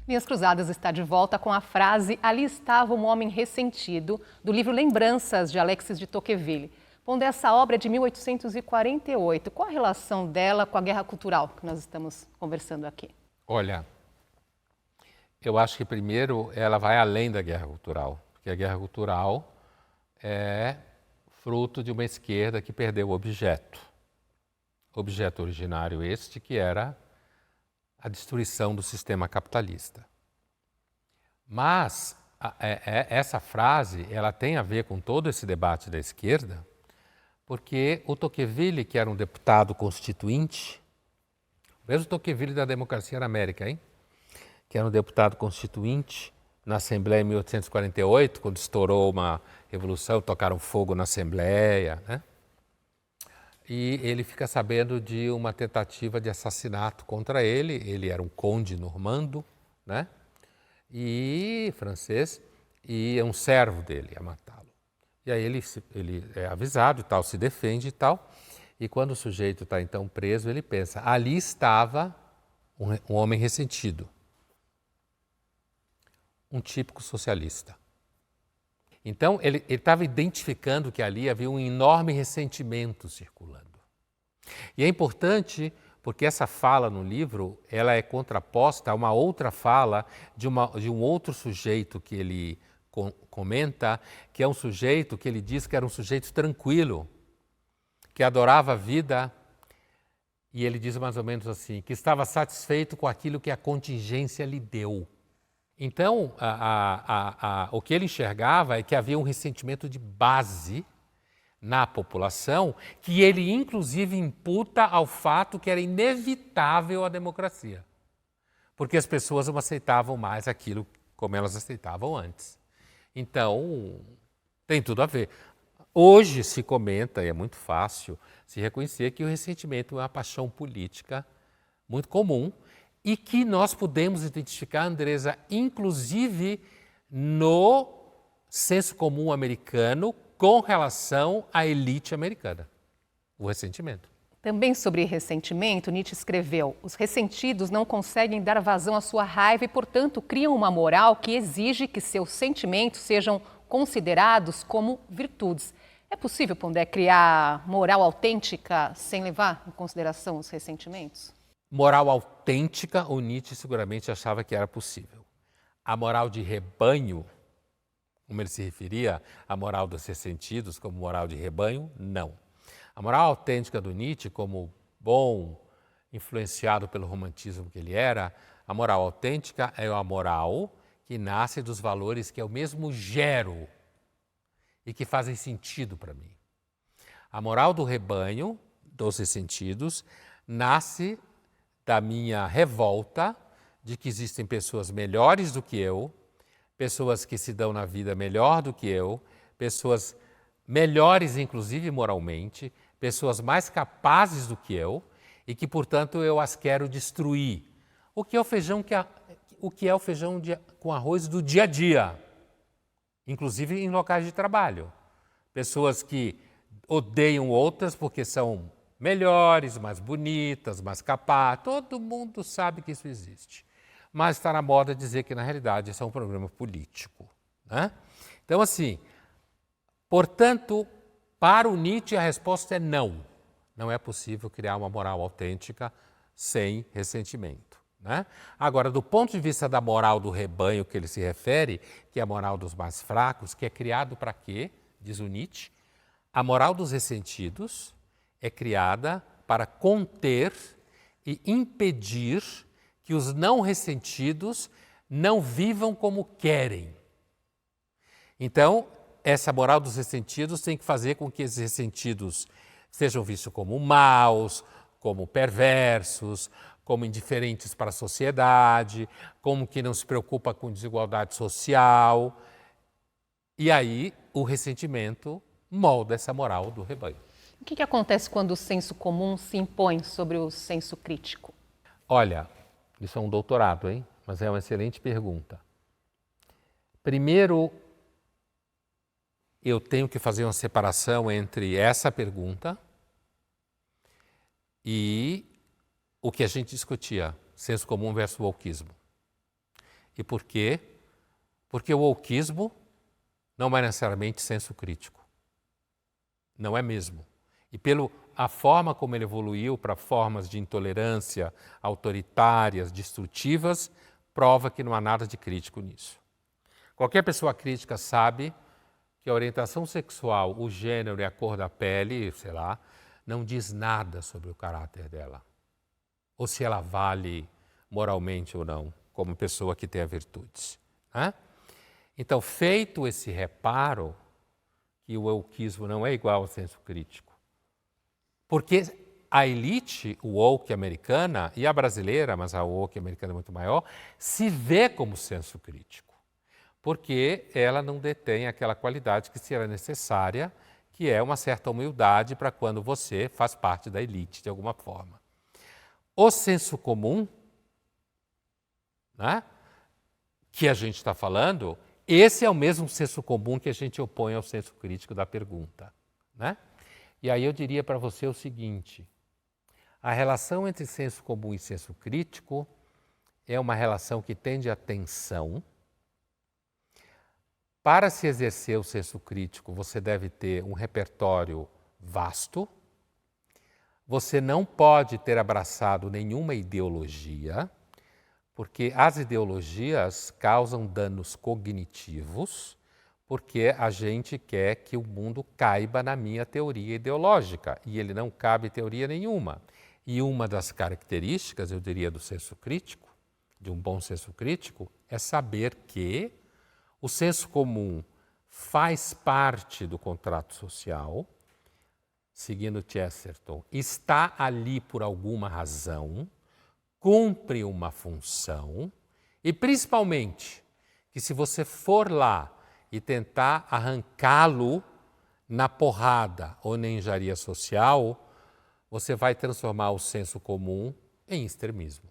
Linhas Cruzadas está de volta com a frase "Ali estava um homem ressentido", do livro Lembranças, de Alexis de Tocqueville. Bom, essa obra é de 1848. Qual a relação dela com a guerra cultural que nós estamos conversando aqui? Olha, eu acho que primeiro ela vai além da guerra cultural, porque a guerra cultural é fruto de uma esquerda que perdeu o objeto. Objeto originário este que era a destruição do sistema capitalista. Mas essa frase ela tem a ver com todo esse debate da esquerda, porque o Tocqueville, que era um deputado constituinte, mesmo Tocqueville da democracia na América, hein? Que era um deputado constituinte na Assembleia em 1848, quando estourou uma revolução, tocaram fogo na Assembleia, né? E ele fica sabendo de uma tentativa de assassinato contra ele. Ele era um conde normando, né? E francês, e um servo dele ia matá-lo. E aí ele é avisado e tal, se defende e tal. E quando o sujeito está então preso, ele pensa, ali estava um homem ressentido, um típico socialista. Então ele estava identificando que ali havia um enorme ressentimento circulando. E é importante porque essa fala no livro ela é contraposta a uma outra fala de um outro sujeito que ele comenta, que é um sujeito que ele diz que era um sujeito tranquilo, que adorava a vida, e ele diz mais ou menos assim, que estava satisfeito com aquilo que a contingência lhe deu. Então, o que ele enxergava é que havia um ressentimento de base na população, que ele inclusive imputa ao fato que era inevitável a democracia, porque as pessoas não aceitavam mais aquilo como elas aceitavam antes. Então, tem tudo a ver. Hoje se comenta, e é muito fácil se reconhecer, que o ressentimento é uma paixão política muito comum, e que nós podemos identificar, Andresa, inclusive no senso comum americano com relação à elite americana, o ressentimento. Também sobre ressentimento, Nietzsche escreveu: os ressentidos não conseguem dar vazão à sua raiva e, portanto, criam uma moral que exige que seus sentimentos sejam considerados como virtudes. É possível, Pondé, criar moral autêntica sem levar em consideração os ressentimentos? Moral autêntica, o Nietzsche seguramente achava que era possível. A moral de rebanho, como ele se referia à moral dos ressentidos como moral de rebanho, não. A moral autêntica do Nietzsche, como bom, influenciado pelo romantismo que ele era, a moral autêntica é a moral que nasce dos valores que eu mesmo gero e que fazem sentido para mim. A moral do rebanho, dos ressentidos, nasce da minha revolta de que existem pessoas melhores do que eu, pessoas que se dão na vida melhor do que eu, pessoas melhores inclusive moralmente, pessoas mais capazes do que eu e que, portanto, eu as quero destruir. O que é o feijão com arroz do dia a dia, inclusive em locais de trabalho. Pessoas que odeiam outras porque são melhores, mais bonitas, mais capazes. Todo mundo sabe que isso existe. Mas está na moda dizer que, na realidade, isso é um problema político, né? Então, assim, portanto, para o Nietzsche a resposta é não. Não é possível criar uma moral autêntica sem ressentimento, né? Agora, do ponto de vista da moral do rebanho que ele se refere, que é a moral dos mais fracos, que é criado para quê? Diz o Nietzsche. A moral dos ressentidos é criada para conter e impedir que os não ressentidos não vivam como querem. Então, essa moral dos ressentidos tem que fazer com que esses ressentidos sejam vistos como maus, como perversos, como indiferentes para a sociedade, como que não se preocupa com desigualdade social. E aí, o ressentimento molda essa moral do rebanho. O que acontece quando o senso comum se impõe sobre o senso crítico? Olha, isso é um doutorado, hein? Mas é uma excelente pergunta. Primeiro, eu tenho que fazer uma separação entre essa pergunta e o que a gente discutia, senso comum versus wokeismo. E por quê? Porque o wokeismo não é necessariamente senso crítico. Não é mesmo. E a forma como ele evoluiu para formas de intolerância autoritárias, destrutivas, prova que não há nada de crítico nisso. Qualquer pessoa crítica sabe que a orientação sexual, o gênero e a cor da pele, sei lá, não diz nada sobre o caráter dela. Ou se ela vale moralmente ou não, como pessoa que tenha virtudes. Né? Então, feito esse reparo, que o wokeismo não é igual ao senso crítico, porque a elite woke americana e a brasileira, mas a woke americana é muito maior, se vê como senso crítico, porque ela não detém aquela qualidade que será necessária, que é uma certa humildade para quando você faz parte da elite de alguma forma. O senso comum, né, que a gente está falando, esse é o mesmo senso comum que a gente opõe ao senso crítico da pergunta. Né? E aí eu diria para você o seguinte, a relação entre senso comum e senso crítico é uma relação que tende à tensão. Para se exercer o senso crítico, você deve ter um repertório vasto, você não pode ter abraçado nenhuma ideologia, porque as ideologias causam danos cognitivos, porque a gente quer que o mundo caiba na minha teoria ideológica, e ele não cabe teoria nenhuma. E uma das características, eu diria, do senso crítico, de um bom senso crítico, é saber que o senso comum faz parte do contrato social, seguindo Chesterton, está ali por alguma razão, cumpre uma função e, principalmente, que se você for lá e tentar arrancá-lo na porrada ou na engenharia social, você vai transformar o senso comum em extremismo.